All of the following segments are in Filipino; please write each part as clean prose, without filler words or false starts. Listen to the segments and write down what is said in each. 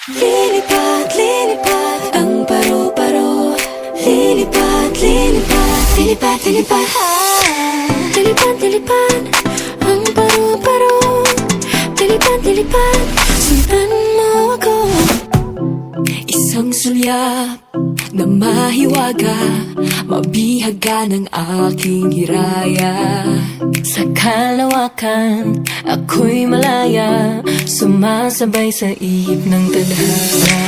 Lilipad, lilipad ang paru-paro. Lilipad, lilipad, lilipad, lilipad. Lilipad, lilipad ang paru-paro. Lilipad, lilipad, sundan mo ako. Isang sulyap na mahiwaga, mabihaga ng aking hiraya. Sa kalawakan, ako'y malaya, sumasabay sa ihip ng tadhana.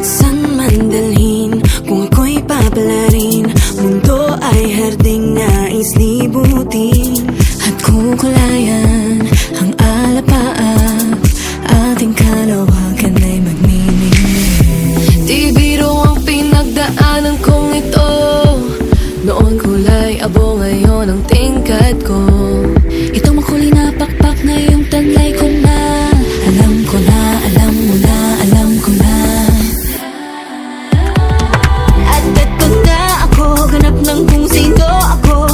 San man dalhin, kung ako'y papalarin, mundo ay harding nais libutin. At kukulayan ang alapaap, ating kalawakan ay magniningning. Di biro ang pinagdaanan kong ito, noon kulay abo, ngayon ang tingkad ko. Itong makulay na pakpak, ngayong taglay ko na. Alam ko na, alam mo na, alam ko na. At eto na ako, ganap ng kung sino ako.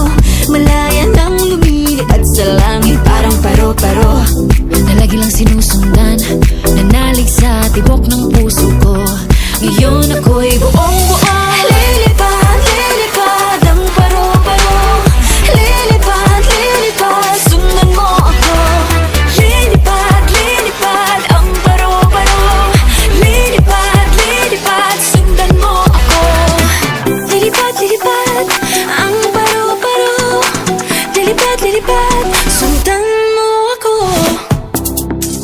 Malaya nang lumilipad sa langit, parang paro-paro. Na lagi lang sinusundan, nanalig sa tibok ng puso ko. Ngayon ako'y buong-buo. Lilipad, lilipad ang paru-paro. Lilipad, lilipad, sundan mo ako. Lilipad, lilipad ang paru-paro. Lilipad, lilipad, sundan mo ako. Lilipad, lilipad ang paru-paro. Lilipad, lilipad, sundan mo ako.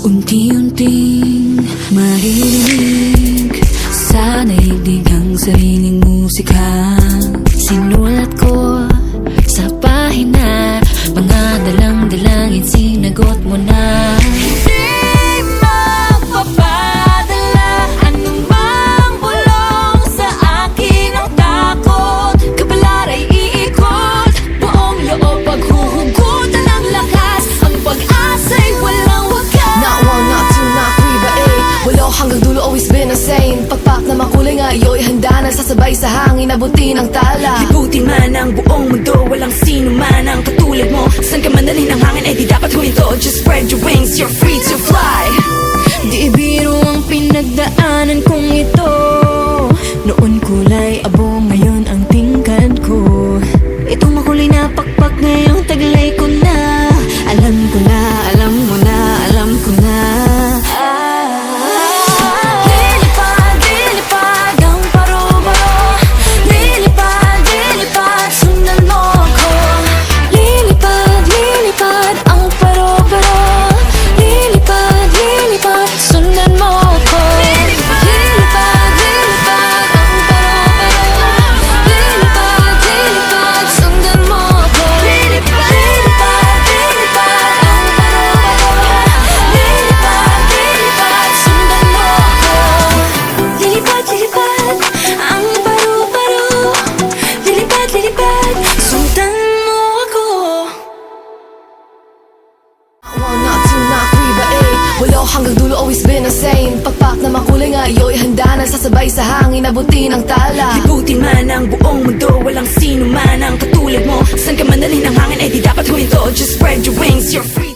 Unti-unting maririnig sa naigdig ang sariling musika. Sinulat ko sa pahina, mga dalang-dalangin sinagot mo na. Hindi magpapadala anumang bulong sa akin ang takot. Kapalara'y iikot, buong loob paghuhugutan ng lakas. Ang pag-asa'y walang wakas. Not one, not two, not three, but eight. Walo hanggang dulo, always been the same. Pagpak na makulay nga, iyo'y handa na sasabay sa hangin, abutin ang tala. Libutin man ang buong mundo, walang sino man ang katulad mo. San ka man dalhin ng hangin, ay di dapat huminto. Just spread your wings, you're free to fly. Di biro ang pinagdaanan kong ito, noon kulay abo, ngayon ang tingkad ko. Itong makulay na pakpak, ngayong taglay ko na. Alam ko na, alam mo na, alam ko na. Lilipad, lilipad ang paru-paro. Lilipad, lilipad, sundan mo ako. Lilipad, lilipad ang paru-paro. Lilipad, lilipad, sundan mo ako. Lilipad, lilipad ang paru-paro. Lilipad, lilipad, sundan mo ako. Lilipad, lilipad, lilipad ang paru-paro. Lilipad, lilipad, sundan mo ako. Lilipad, lilipad ang paru-paro. Lilipad, lilipad, sundan mo ako. One, not two, not three, but eight. Walo hanggang dulo, always been the same. Pagpak na makulay nga, iyo'y handa na sasabay sa hangin, abutin ang tala. Libutin man ang buong mundo, walang sino man ang katulad mo. San ka man dalhin ng hangin, ay di dapat huminto. Just spread your wings, you're free.